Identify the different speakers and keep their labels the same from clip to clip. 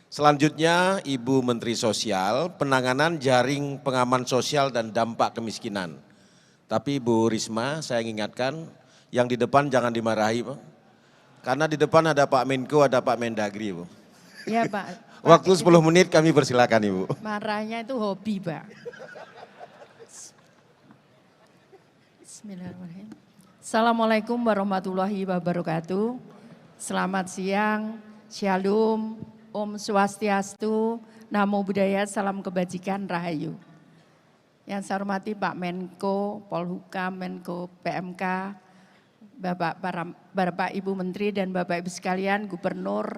Speaker 1: Selanjutnya Ibu Menteri Sosial, penanganan jaring pengaman sosial dan dampak kemiskinan. Tapi Ibu Risma, saya ingatkan yang di depan jangan dimarahi, Pak. Karena di depan ada Pak Menko, ada Pak Mendagri, Bu.
Speaker 2: Ya Pak.
Speaker 1: Waktu 10 menit kami persilakan Ibu.
Speaker 2: Marahnya itu hobi Pak. Bismillahirrahmanirrahim. Assalamualaikum warahmatullahi wabarakatuh. Selamat siang, Shalom, Om Swastiastu, Namo Buddhaya, Salam Kebajikan, Rahayu. Yang saya hormati Pak Menko, Polhukam, Menko PMK, Bapak Ibu Menteri dan Bapak Ibu sekalian, Gubernur,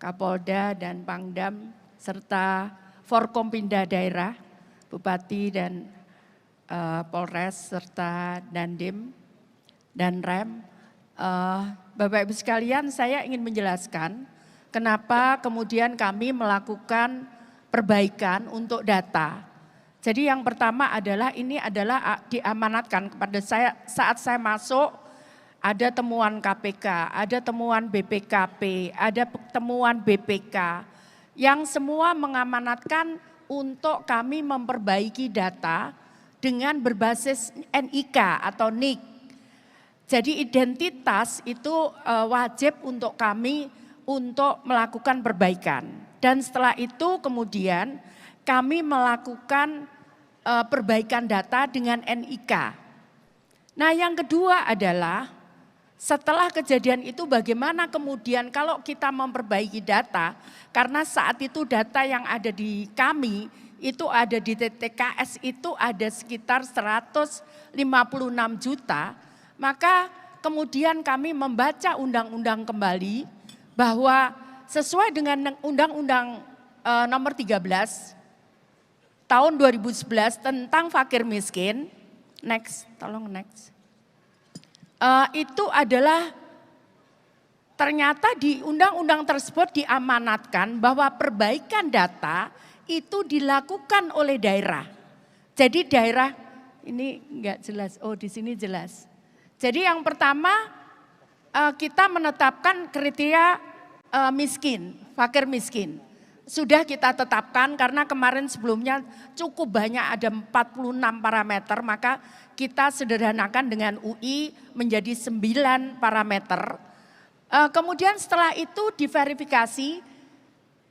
Speaker 2: Kapolda dan Pangdam, serta Forkompinda daerah, Bupati dan Polres, serta Dandim dan Rem. Bapak Ibu sekalian, saya ingin menjelaskan kenapa kemudian kami melakukan perbaikan untuk data. Jadi yang pertama adalah ini adalah diamanatkan kepada saya saat saya masuk, ada temuan KPK, ada temuan BPKP, ada temuan BPK yang semua mengamanatkan untuk kami memperbaiki data dengan berbasis NIK atau NIK. Jadi identitas itu wajib untuk kami untuk melakukan perbaikan. Dan setelah itu kemudian kami melakukan perbaikan data dengan NIK. Nah yang kedua adalah setelah kejadian itu bagaimana kemudian kalau kita memperbaiki data, karena saat itu data yang ada di kami itu ada di TTKS itu ada sekitar 156 juta, maka kemudian kami membaca undang-undang kembali bahwa sesuai dengan Undang-Undang nomor 13 tahun 2011 tentang fakir miskin, next. Itu adalah ternyata di undang-undang tersebut diamanatkan bahwa perbaikan data itu dilakukan oleh daerah. Jadi daerah ini enggak jelas, oh di sini jelas. Jadi yang pertama kita menetapkan kriteria miskin, fakir miskin. Sudah kita tetapkan karena kemarin sebelumnya cukup banyak ada 46 parameter, maka kita sederhanakan dengan UI menjadi 9 parameter. Kemudian setelah itu diverifikasi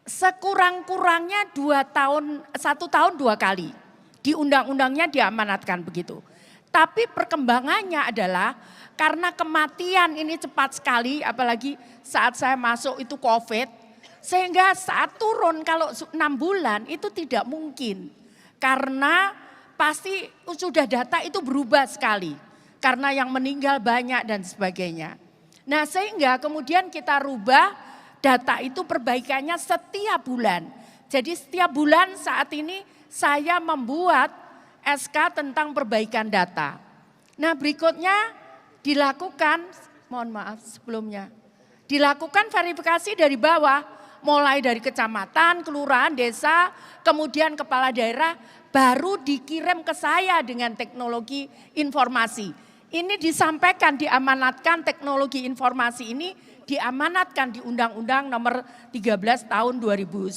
Speaker 2: sekurang-kurangnya 1 tahun 2 kali. Di undang-undangnya diamanatkan begitu. Tapi perkembangannya adalah karena kematian ini cepat sekali, apalagi saat saya masuk itu COVID. Sehingga saat turun kalau 6 bulan itu tidak mungkin. Karena pasti sudah data itu berubah sekali. Karena yang meninggal banyak dan sebagainya. Nah sehingga kemudian kita rubah data itu perbaikannya setiap bulan. Jadi setiap bulan saat ini saya membuat SK tentang perbaikan data. Nah berikutnya dilakukan, mohon maaf sebelumnya. Dilakukan verifikasi dari bawah. Mulai dari kecamatan, kelurahan, desa, kemudian kepala daerah baru dikirim ke saya dengan teknologi informasi. Ini disampaikan, diamanatkan teknologi informasi ini diamanatkan di Undang-Undang nomor 13 tahun 2011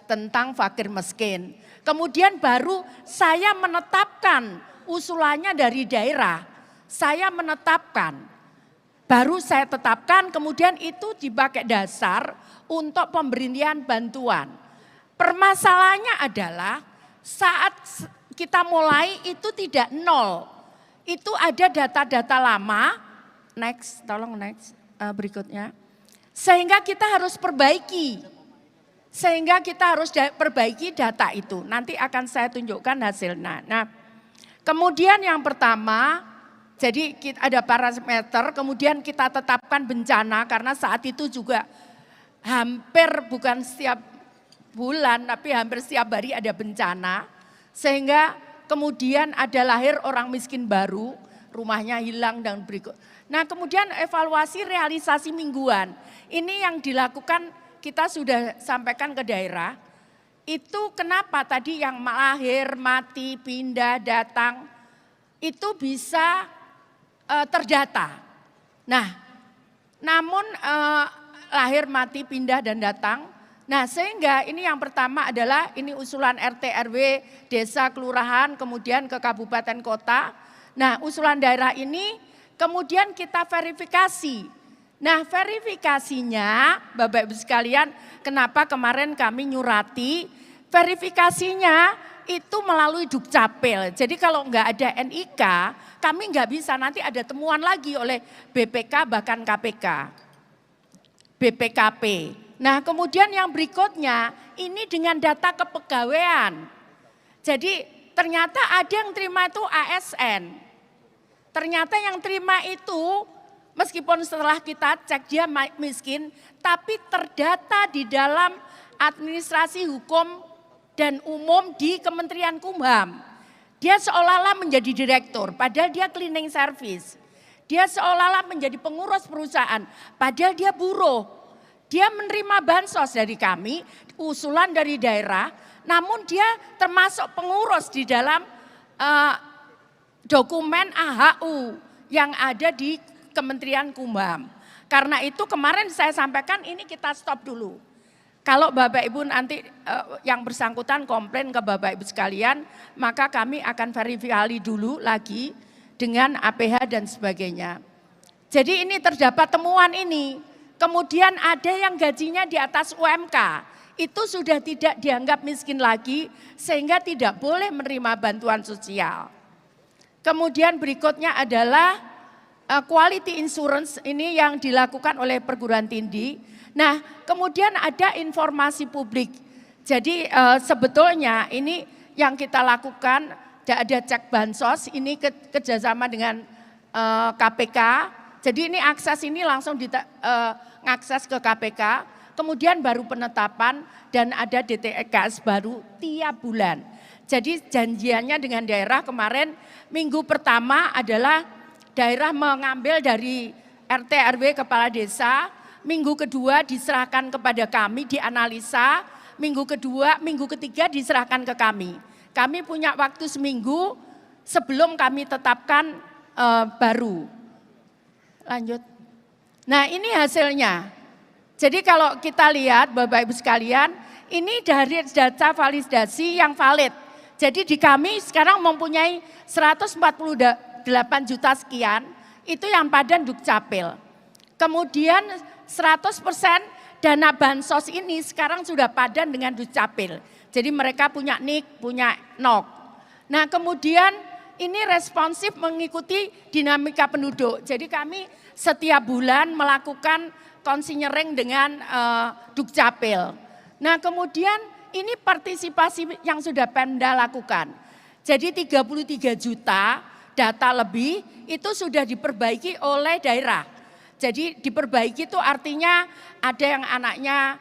Speaker 2: tentang fakir miskin. Kemudian baru saya menetapkan usulannya dari daerah, saya menetapkan. Baru saya tetapkan kemudian itu dipakai dasar untuk pemberian bantuan. Permasalahannya adalah saat kita mulai itu tidak nol. Itu ada data-data lama, tolong next berikutnya. Sehingga kita harus perbaiki. Sehingga kita harus perbaiki data itu. Nanti akan saya tunjukkan hasilnya. Nah, kemudian yang pertama jadi ada parameter, kemudian kita tetapkan bencana karena saat itu juga hampir bukan setiap bulan tapi hampir setiap hari ada bencana. Sehingga kemudian ada lahir orang miskin baru, rumahnya hilang dan berikut. Nah kemudian evaluasi realisasi mingguan. Ini yang dilakukan kita sudah sampaikan ke daerah. Itu kenapa tadi yang lahir, mati, pindah, datang itu bisa terdata. Nah, namun lahir, mati, pindah dan datang Nah, sehingga ini yang pertama adalah ini usulan RT RW, desa, kelurahan, kemudian ke kabupaten kota. Nah, usulan daerah ini kemudian kita verifikasi. Nah, verifikasinya Bapak Ibu sekalian, kenapa kemarin kami nyurati verifikasinya itu melalui Dukcapil. Jadi kalau enggak ada NIK, kami enggak bisa, nanti ada temuan lagi oleh BPK bahkan KPK. BPKP. Nah, kemudian yang berikutnya ini dengan data kepegawaian. Jadi ternyata ada yang terima itu ASN. Ternyata yang terima itu meskipun setelah kita cek dia miskin, tapi terdata di dalam administrasi hukum dan umum di Kementerian Kumham. Dia seolah-olah menjadi direktur, padahal dia cleaning service. Dia seolah-olah menjadi pengurus perusahaan, padahal dia buruh. Dia menerima bansos dari kami, usulan dari daerah, namun dia termasuk pengurus di dalam dokumen AHU yang ada di Kementerian Kumham. Karena itu kemarin saya sampaikan ini kita stop dulu. Kalau Bapak Ibu nanti yang bersangkutan komplain ke Bapak Ibu sekalian, maka kami akan verifikasi dulu lagi dengan APH dan sebagainya. Jadi ini terdapat temuan ini. Kemudian ada yang gajinya di atas UMK, itu sudah tidak dianggap miskin lagi sehingga tidak boleh menerima bantuan sosial. Kemudian berikutnya adalah quality insurance, ini yang dilakukan oleh perguruan tinggi. Nah, kemudian ada informasi publik. Jadi sebetulnya ini yang kita lakukan, ada cek bansos, ini kerjasama dengan KPK. Jadi ini akses ini langsung ngakses ke KPK, kemudian baru penetapan dan ada DTKS baru tiap bulan. Jadi janjiannya dengan daerah kemarin minggu pertama adalah daerah mengambil dari RT RW kepala desa, minggu kedua diserahkan kepada kami dianalisa, minggu ketiga diserahkan ke kami. Kami punya waktu seminggu sebelum kami tetapkan baru. Lanjut. Nah, ini hasilnya. Jadi kalau kita lihat Bapak Ibu sekalian, ini dari data validasi yang valid. Jadi di kami sekarang mempunyai 148 juta sekian, itu yang padan Dukcapil. Kemudian 100% dana bansos ini sekarang sudah padan dengan Dukcapil. Jadi mereka punya NIK, punya NOK. Nah, kemudian ini responsif mengikuti dinamika penduduk. Jadi kami setiap bulan melakukan konseling dengan Dukcapil. Nah, kemudian ini partisipasi yang sudah Pemda lakukan. Jadi 33 juta data lebih itu sudah diperbaiki oleh daerah. Jadi diperbaiki itu artinya ada yang anaknya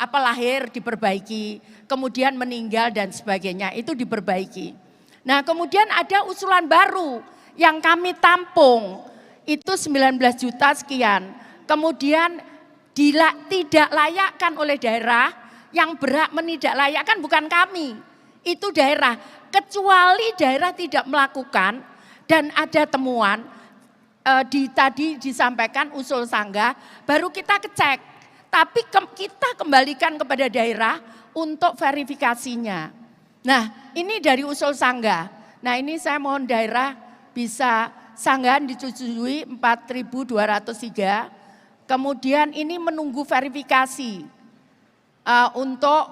Speaker 2: lahir diperbaiki, kemudian meninggal dan sebagainya, itu diperbaiki. Nah, kemudian ada usulan baru yang kami tampung, itu 19 juta sekian. Kemudian tidak layakkan oleh daerah, yang berhak menidaklayakkan bukan kami, itu daerah. Kecuali daerah tidak melakukan dan ada temuan, tadi disampaikan usul sanggah, baru kita kecek. Tapi kita kembalikan kepada daerah untuk verifikasinya. Nah, ini dari usul sanggah. Nah, ini saya mohon daerah bisa sanggahan disetujui 4.203. Kemudian ini menunggu verifikasi untuk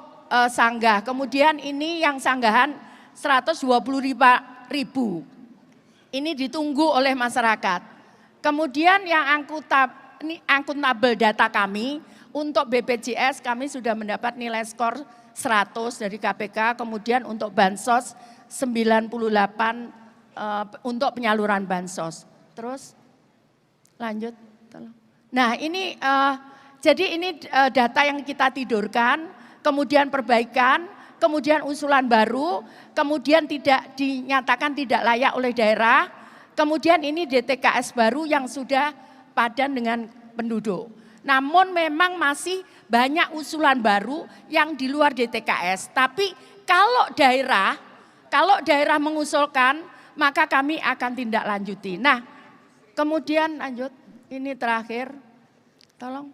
Speaker 2: sanggah. Kemudian ini yang sanggahan 125.000. Ini ditunggu oleh masyarakat. Kemudian yang akuntabel data kami untuk BPJS kami sudah mendapat nilai skor 100 dari KPK, kemudian untuk bansos 98 untuk penyaluran bansos. Terus lanjut. Nah, ini jadi ini data yang kita tidurkan, kemudian perbaikan, kemudian usulan baru, kemudian tidak dinyatakan tidak layak oleh daerah, kemudian ini DTKS baru yang sudah padan dengan penduduk. Namun memang masih banyak usulan baru yang di luar DTKS. Tapi kalau daerah mengusulkan, maka kami akan tindak lanjuti. Nah, kemudian lanjut, ini terakhir, tolong.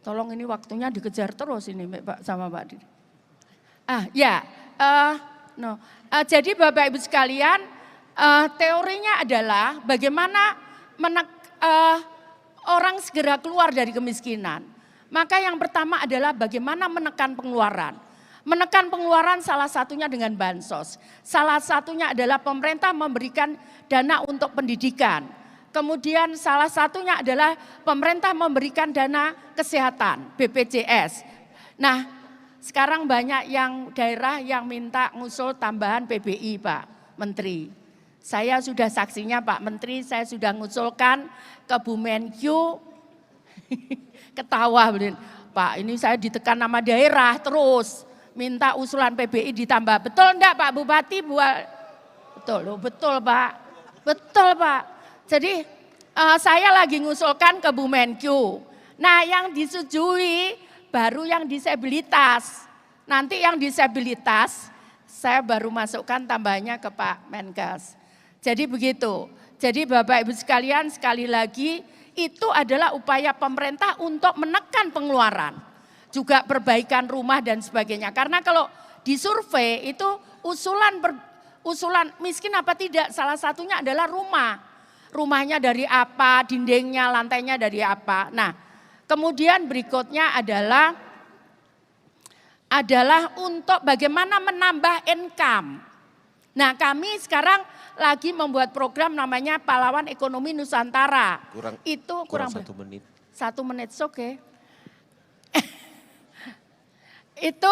Speaker 2: Tolong ini waktunya dikejar terus ini Pak sama Mbak Didi. Jadi Bapak Ibu sekalian, teorinya adalah bagaimana orang segera keluar dari kemiskinan. Maka yang pertama adalah bagaimana menekan pengeluaran. Menekan pengeluaran salah satunya dengan bansos. Salah satunya adalah pemerintah memberikan dana untuk pendidikan. Kemudian salah satunya adalah pemerintah memberikan dana kesehatan, BPJS. Nah, sekarang banyak yang daerah yang minta ngusul tambahan PBI Pak Menteri. Saya sudah saksinya Pak Menteri, saya sudah ngusulkan ke Bu Menkyu, ketawa Pak, ini saya ditekan nama daerah terus. Minta usulan PBI ditambah. Betul enggak Pak Bupati? Betul Pak. Betul Pak. Jadi saya lagi ngusulkan ke Bu Menkyu. Nah yang disetujui baru yang disabilitas. Nanti yang disabilitas saya baru masukkan tambahnya ke Pak Menkes. Jadi begitu. Jadi Bapak Ibu sekalian sekali lagi itu adalah upaya pemerintah untuk menekan pengeluaran. Juga perbaikan rumah dan sebagainya. Karena kalau disurvei itu usulan miskin apa tidak, salah satunya adalah rumah. Rumahnya dari apa, dindingnya, lantainya dari apa. Nah, kemudian berikutnya adalah untuk bagaimana menambah income. Nah, kami sekarang lagi membuat program namanya Pahlawan Ekonomi Nusantara. Kurang
Speaker 1: 1 menit.
Speaker 2: 1 menit, oke. Itu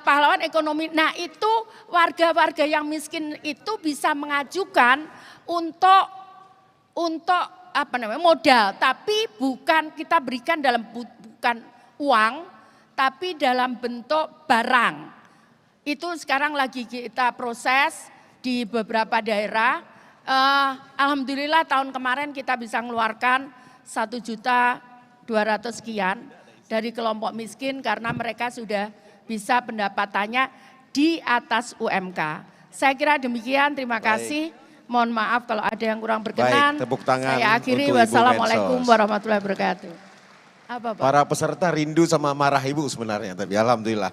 Speaker 2: pahlawan ekonomi. Nah itu warga-warga yang miskin itu bisa mengajukan untuk modal, tapi bukan kita berikan bukan uang, tapi dalam bentuk barang. Itu sekarang lagi kita proses di beberapa daerah. Alhamdulillah tahun kemarin kita bisa mengeluarkan 1.200.000 sekian. Dari kelompok miskin karena mereka sudah bisa pendapatannya di atas UMK. Saya kira demikian, terima kasih. Mohon maaf kalau ada yang kurang berkenan.
Speaker 1: Baik, tepuk tangan
Speaker 2: saya akhiri,
Speaker 1: untuk Ibu
Speaker 2: wassalamualaikum
Speaker 1: Mensos.
Speaker 2: warahmatullahi wabarakatuh. Apa Pak?
Speaker 1: Para peserta rindu sama marah Ibu sebenarnya, tapi alhamdulillah.